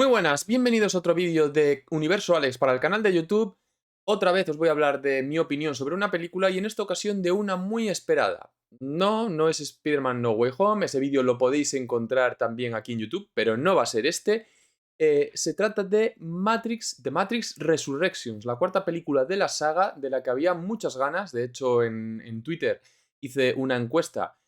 Muy buenas, bienvenidos a otro vídeo de Universo Alex para el canal de YouTube. Otra vez os voy a hablar de mi opinión sobre una película y en esta ocasión de una muy esperada. No es Spider-Man No Way Home, ese vídeo lo podéis encontrar también aquí en YouTube, pero no va a ser este. Se trata de Matrix Resurrections, la cuarta película de la saga de la que había muchas ganas. De hecho, en Twitter hice una encuesta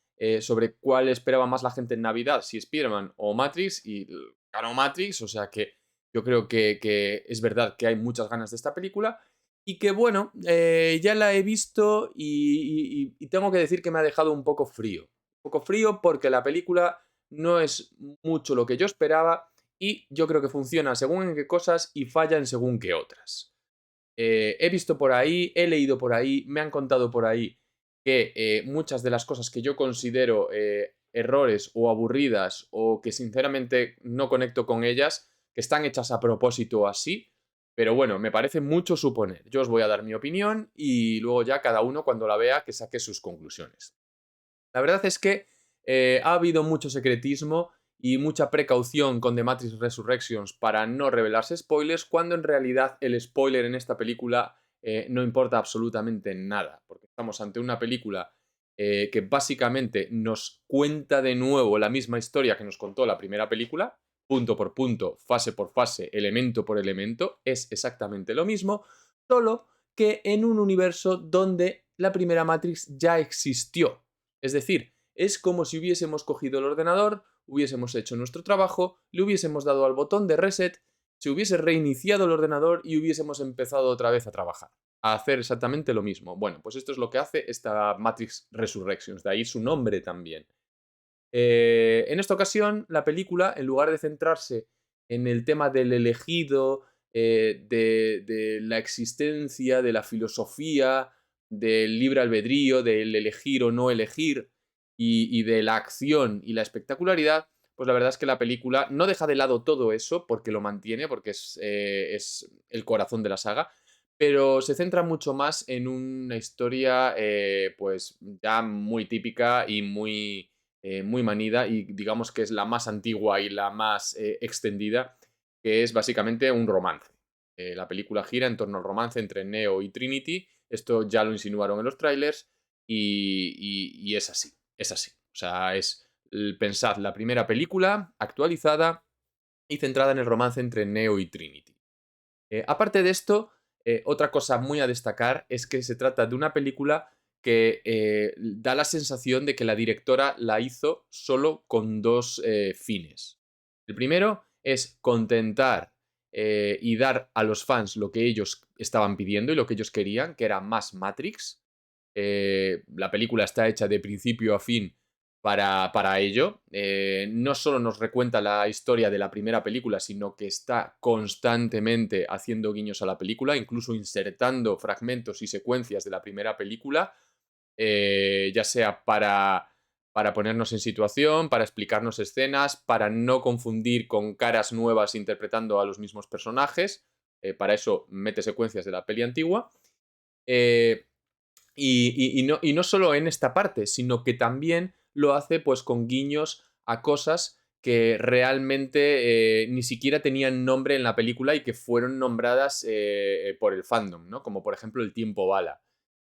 sobre cuál esperaba más la gente en Navidad, si Spider-Man o Matrix, y ganó Matrix, o sea que yo creo que es verdad que hay muchas ganas de esta película y que bueno, ya la he visto y tengo que decir que me ha dejado un poco frío. Un poco frío porque la película no es mucho lo que yo esperaba y yo creo que funciona según en qué cosas y falla en según qué otras. He visto por ahí, he leído por ahí, me han contado por ahí que muchas de las cosas que yo considero errores o aburridas o que sinceramente no conecto con ellas, que están hechas a propósito así, pero bueno, me parece mucho suponer. Yo os voy a dar mi opinión y luego ya cada uno cuando la vea que saque sus conclusiones. La verdad es que ha habido mucho secretismo y mucha precaución con The Matrix Resurrections para no revelarse spoilers, cuando en realidad el spoiler en esta película no importa absolutamente nada, porque estamos ante una película que básicamente nos cuenta de nuevo la misma historia que nos contó la primera película, punto por punto, fase por fase, elemento por elemento, es exactamente lo mismo, solo que en un universo donde la primera Matrix ya existió. Es decir, es como si hubiésemos cogido el ordenador, hubiésemos hecho nuestro trabajo, le hubiésemos dado al botón de reset, se hubiese reiniciado el ordenador y hubiésemos empezado otra vez a trabajar, a hacer exactamente lo mismo. Bueno, pues esto es lo que hace esta Matrix Resurrections, de ahí su nombre también. En esta ocasión, la película, en lugar de centrarse en el tema del elegido, de la existencia, de la filosofía, del libre albedrío, del elegir o no elegir y de la acción y la espectacularidad, pues la verdad es que la película no deja de lado todo eso porque lo mantiene, porque es el corazón de la saga, pero se centra mucho más en una historia pues ya muy típica y muy manida y digamos que es la más antigua y la más extendida, que es básicamente un romance. La película gira en torno al romance entre Neo y Trinity. Esto ya lo insinuaron en los trailers y es así, es así. O sea, pensad, la primera película actualizada y centrada en el romance entre Neo y Trinity. Aparte de esto, otra cosa muy a destacar es que se trata de una película que da la sensación de que la directora la hizo solo con dos fines. El primero es contentar y dar a los fans lo que ellos estaban pidiendo y lo que ellos querían, que era más Matrix. La película está hecha de principio a fin para ello. No solo nos recuenta la historia de la primera película, sino que está constantemente haciendo guiños a la película, incluso insertando fragmentos y secuencias de la primera película, ya sea para ponernos en situación, para explicarnos escenas, para no confundir con caras nuevas interpretando a los mismos personajes. Para eso mete secuencias de la peli antigua. Eh, y no solo en esta parte, sino que también lo hace pues con guiños a cosas que realmente ni siquiera tenían nombre en la película y que fueron nombradas por el fandom, ¿no? Como por ejemplo el tiempo bala.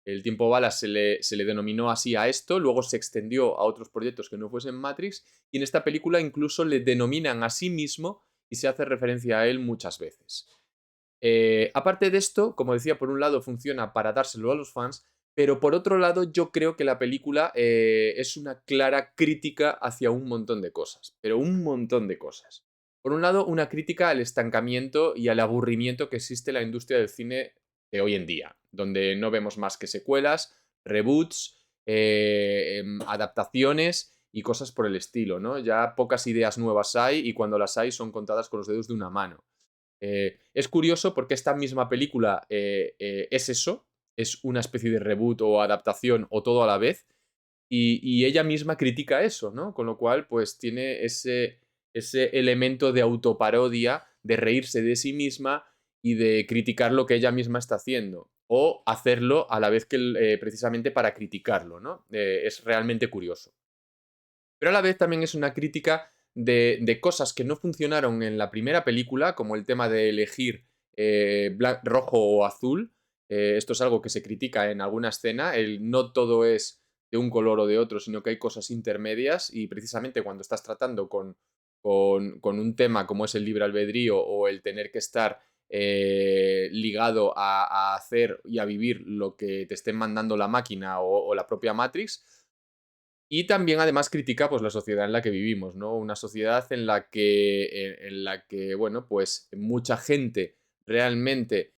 El tiempo bala se le denominó así a esto, luego se extendió a otros proyectos que no fuesen Matrix, y en esta película incluso le denominan a sí mismo y se hace referencia a él muchas veces. Aparte de esto, como decía, por un lado funciona para dárselo a los fans, pero por otro lado yo creo que la película es una clara crítica hacia un montón de cosas, pero un montón de cosas. Por un lado, una crítica al estancamiento y al aburrimiento que existe en la industria del cine de hoy en día, donde no vemos más que secuelas, reboots, adaptaciones y cosas por el estilo, ¿no? Ya pocas ideas nuevas hay y cuando las hay son contadas con los dedos de una mano. Es curioso porque esta misma película es eso, es una especie de reboot o adaptación o todo a la vez, y ella misma critica eso, ¿no? Con lo cual, pues tiene ese elemento de autoparodia, de reírse de sí misma y de criticar lo que ella misma está haciendo, o hacerlo a la vez que precisamente para criticarlo, ¿no? Es realmente curioso. Pero a la vez también es una crítica de cosas que no funcionaron en la primera película, como el tema de elegir rojo o azul. Esto es algo que se critica en alguna escena, el no todo es de un color o de otro, sino que hay cosas intermedias y precisamente cuando estás tratando con un tema como es el libre albedrío o el tener que estar ligado a hacer y a vivir lo que te estén mandando la máquina o la propia Matrix. Y también además critica pues la sociedad en la que vivimos, ¿no? Una sociedad en la que bueno, pues mucha gente realmente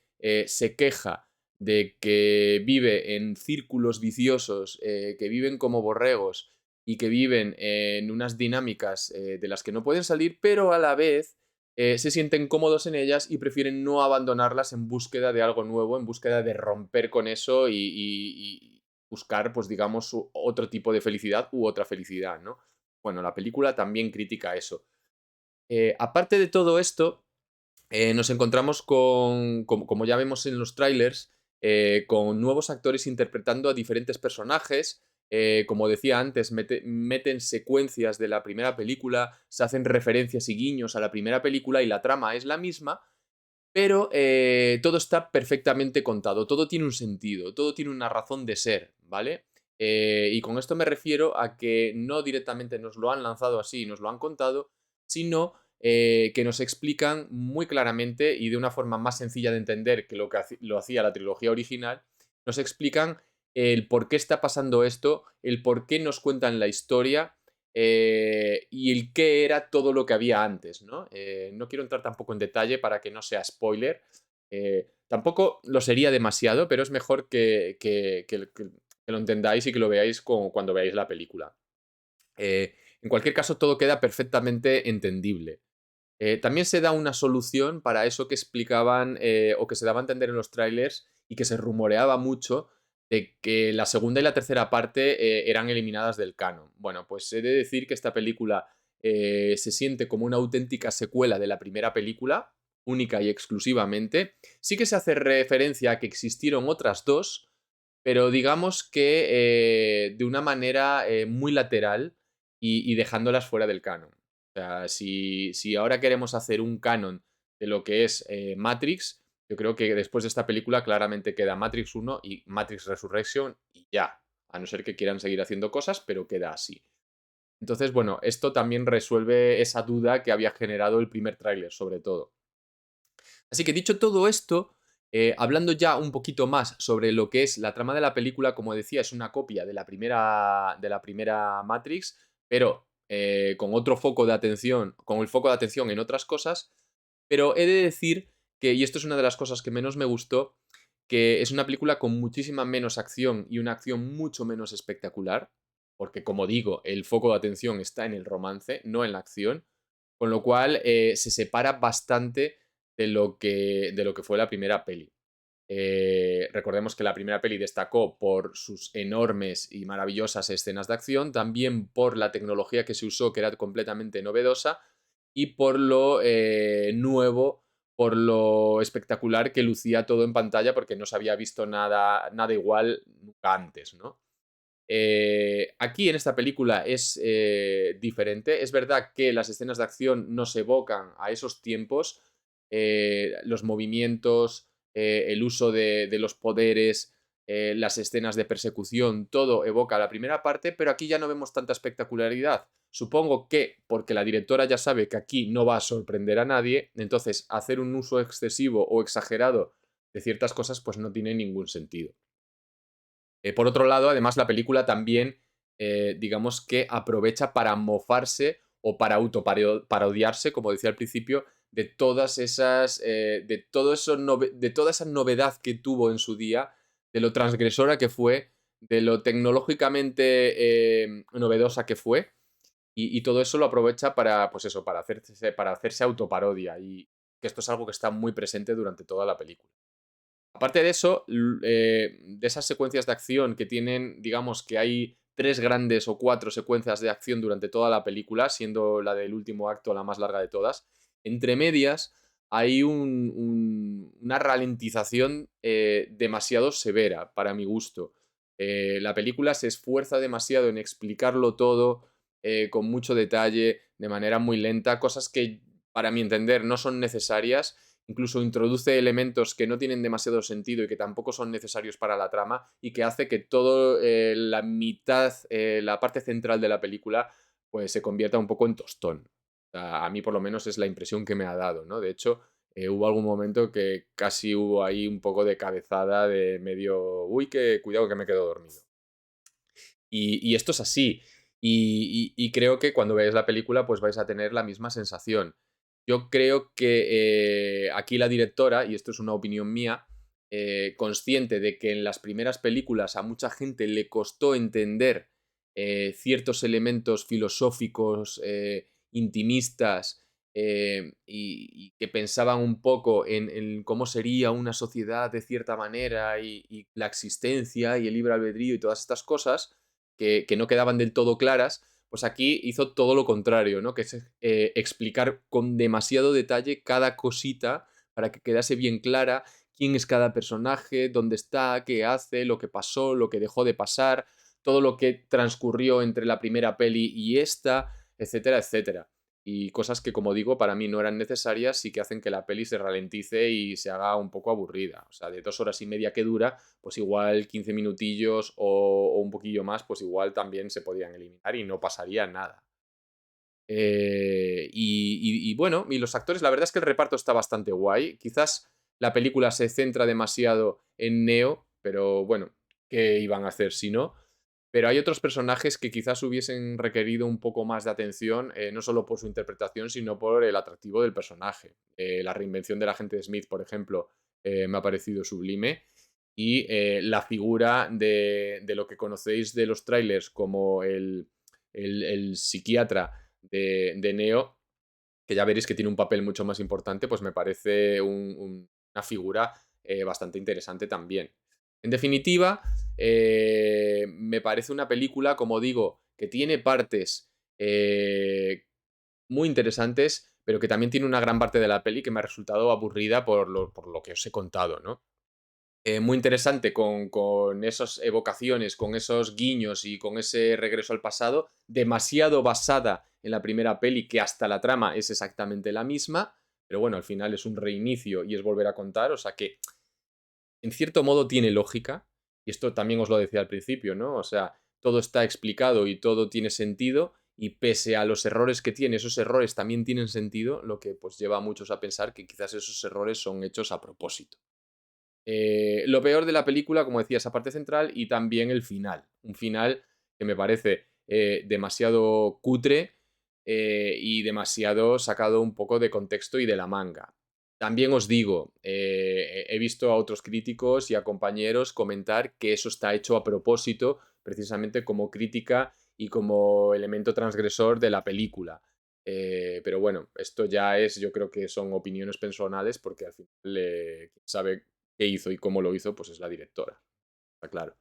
se queja de que vive en círculos viciosos, que viven como borregos y que viven en unas dinámicas de las que no pueden salir, pero a la vez se sienten cómodos en ellas y prefieren no abandonarlas en búsqueda de algo nuevo, en búsqueda de romper con eso y buscar, pues digamos, otro tipo de felicidad u otra felicidad, ¿no? Bueno, la película también critica eso. Aparte de todo esto, nos encontramos como ya vemos en los trailers, con nuevos actores interpretando a diferentes personajes. Como decía antes, meten secuencias de la primera película, se hacen referencias y guiños a la primera película y la trama es la misma, pero todo está perfectamente contado, todo tiene un sentido, todo tiene una razón de ser, ¿vale? Y con esto me refiero a que no directamente nos lo han lanzado así, nos lo han contado, sino que nos explican muy claramente y de una forma más sencilla de entender que lo hacía la trilogía original, nos explican el por qué está pasando esto, el por qué nos cuentan la historia y el qué era todo lo que había antes, ¿no? No quiero entrar tampoco en detalle para que no sea spoiler. Tampoco lo sería demasiado, pero es mejor que lo entendáis y que lo veáis cuando veáis la película. En cualquier caso, todo queda perfectamente entendible. También se da una solución para eso que explicaban o que se daba a entender en los trailers y que se rumoreaba mucho de que la segunda y la tercera parte eran eliminadas del canon. Bueno, pues he de decir que esta película se siente como una auténtica secuela de la primera película, única y exclusivamente. Sí que se hace referencia a que existieron otras dos, pero digamos que de una manera muy lateral y dejándolas fuera del canon. O sea, si ahora queremos hacer un canon de lo que es Matrix, yo creo que después de esta película claramente queda Matrix 1 y Matrix Resurrection y ya. A no ser que quieran seguir haciendo cosas, pero queda así. Entonces, bueno, esto también resuelve esa duda que había generado el primer tráiler, sobre todo. Así que dicho todo esto, hablando ya un poquito más sobre lo que es la trama de la película, como decía, es una copia de la primera Matrix, pero con otro foco de atención, con el foco de atención en otras cosas. Pero he de decir que, y esto es una de las cosas que menos me gustó, que es una película con muchísima menos acción y una acción mucho menos espectacular, porque como digo, el foco de atención está en el romance, no en la acción, con lo cual se separa bastante de lo que fue la primera peli. Recordemos que la primera peli destacó por sus enormes y maravillosas escenas de acción, también por la tecnología que se usó, que era completamente novedosa, y por lo nuevo, por lo espectacular que lucía todo en pantalla, porque no se había visto nada igual nunca antes, ¿no? Aquí en esta película es diferente. Es verdad que las escenas de acción nos evocan a esos tiempos, los movimientos, el uso de los poderes, las escenas de persecución, todo evoca la primera parte, pero aquí ya no vemos tanta espectacularidad. Supongo que porque la directora ya sabe que aquí no va a sorprender a nadie, entonces hacer un uso excesivo o exagerado de ciertas cosas pues no tiene ningún sentido. Por otro lado, además, la película también, digamos que aprovecha para mofarse o para autoparodiarse, como decía al principio, de todas esas. De toda esa novedad que tuvo en su día, de lo transgresora que fue, de lo tecnológicamente novedosa que fue, y todo eso lo aprovecha para, pues eso, para hacerse autoparodia. Y que esto es algo que está muy presente durante toda la película. Aparte de eso, de esas secuencias de acción que tienen, digamos que hay 3 grandes o 4 secuencias de acción durante toda la película, siendo la del último acto la más larga de todas. Entre medias hay una ralentización demasiado severa, para mi gusto. La película se esfuerza demasiado en explicarlo todo con mucho detalle. de manera muy lenta, cosas que para mi entender no son necesarias, incluso introduce elementos que no tienen demasiado sentido y que tampoco son necesarios para la trama y que hace que todo la mitad, la parte central de la película, pues se convierta un poco en tostón. O sea, a mí por lo menos es la impresión que me ha dado, ¿no? De hecho, hubo algún momento que casi hubo ahí un poco de cabezada de medio, uy, que cuidado que me quedo dormido. Y esto es así. Y creo que cuando veáis la película, pues vais a tener la misma sensación. Yo creo que aquí la directora, y esto es una opinión mía, consciente de que en las primeras películas a mucha gente le costó entender ciertos elementos filosóficos, intimistas, y que pensaban un poco en cómo sería una sociedad de cierta manera y la existencia y el libre albedrío y todas estas cosas, que no quedaban del todo claras, pues aquí hizo todo lo contrario, ¿no? Que es explicar con demasiado detalle cada cosita para que quedase bien clara quién es cada personaje, dónde está, qué hace, lo que pasó, lo que dejó de pasar, todo lo que transcurrió entre la primera peli y esta, etcétera, etcétera. Y cosas que, como digo, para mí no eran necesarias y que hacen que la peli se ralentice y se haga un poco aburrida. O sea, de 2 horas y media que dura, pues igual 15 minutillos o un poquillo más, pues igual también se podían eliminar y no pasaría nada. Y bueno, y los actores, la verdad es que el reparto está bastante guay. Quizás la película se centra demasiado en Neo, pero bueno, ¿qué iban a hacer si no? Pero hay otros personajes que quizás hubiesen requerido un poco más de atención, no solo por su interpretación, sino por el atractivo del personaje. La reinvención del agente Smith, por ejemplo, me ha parecido sublime. Y la figura de lo que conocéis de los trailers como el psiquiatra de Neo, que ya veréis que tiene un papel mucho más importante, pues me parece una figura bastante interesante también. En definitiva, me parece una película, como digo, que tiene partes muy interesantes, pero que también tiene una gran parte de la peli que me ha resultado aburrida por lo que os he contado, ¿no? Muy interesante con esas evocaciones, con esos guiños y con ese regreso al pasado, demasiado basada en la primera peli, que hasta la trama es exactamente la misma, pero bueno, al final es un reinicio y es volver a contar, o sea que en cierto modo tiene lógica, y esto también os lo decía al principio, ¿no? O sea, todo está explicado y todo tiene sentido, y pese a los errores que tiene, esos errores también tienen sentido, lo que pues lleva a muchos a pensar que quizás esos errores son hechos a propósito. Lo peor de la película, como decía, esa parte central y también el final. Un final que me parece demasiado cutre y demasiado sacado un poco de contexto y de la manga. También os digo, he visto a otros críticos y a compañeros comentar que eso está hecho a propósito, precisamente como crítica y como elemento transgresor de la película. Pero bueno, esto ya es, yo creo que son opiniones personales porque al final quien sabe qué hizo y cómo lo hizo, pues es la directora, está claro.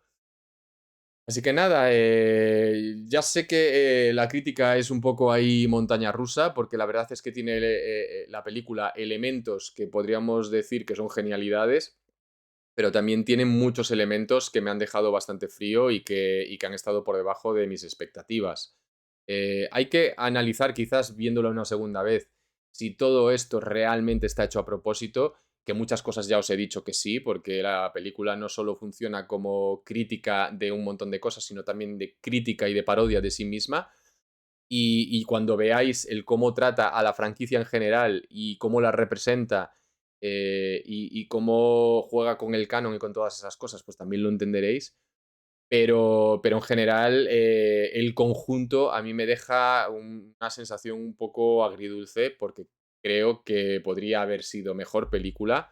Así que nada, ya sé que la crítica es un poco ahí montaña rusa, porque la verdad es que tiene la película elementos que podríamos decir que son genialidades, pero también tiene muchos elementos que me han dejado bastante frío y que han estado por debajo de mis expectativas. Hay que analizar, quizás viéndolo una segunda vez, si todo esto realmente está hecho a propósito, que muchas cosas ya os he dicho que sí, porque la película no solo funciona como crítica de un montón de cosas, sino también de crítica y de parodia de sí misma. Y cuando veáis el cómo trata a la franquicia en general y cómo la representa, y cómo juega con el canon y con todas esas cosas, pues también lo entenderéis. Pero en general, el conjunto a mí me deja una sensación un poco agridulce, porque creo que podría haber sido mejor película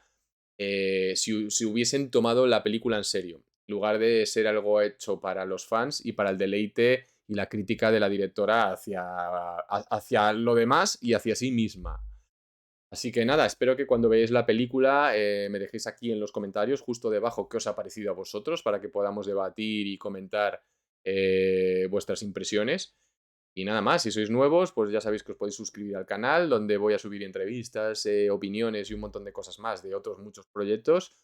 si hubiesen tomado la película en serio, en lugar de ser algo hecho para los fans y para el deleite y la crítica de la directora hacia lo demás y hacia sí misma. Así que nada, espero que cuando veáis la película me dejéis aquí en los comentarios, justo debajo, qué os ha parecido a vosotros, para que podamos debatir y comentar vuestras impresiones. Y nada más, si sois nuevos, pues ya sabéis que os podéis suscribir al canal, donde voy a subir entrevistas, opiniones y un montón de cosas más de otros muchos proyectos.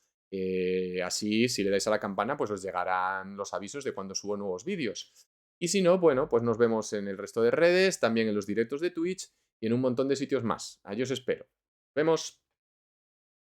Así, si le dais a la campana, pues os llegarán los avisos de cuando subo nuevos vídeos. Y si no, bueno, pues nos vemos en el resto de redes, también en los directos de Twitch y en un montón de sitios más. Ahí os espero. Vemos.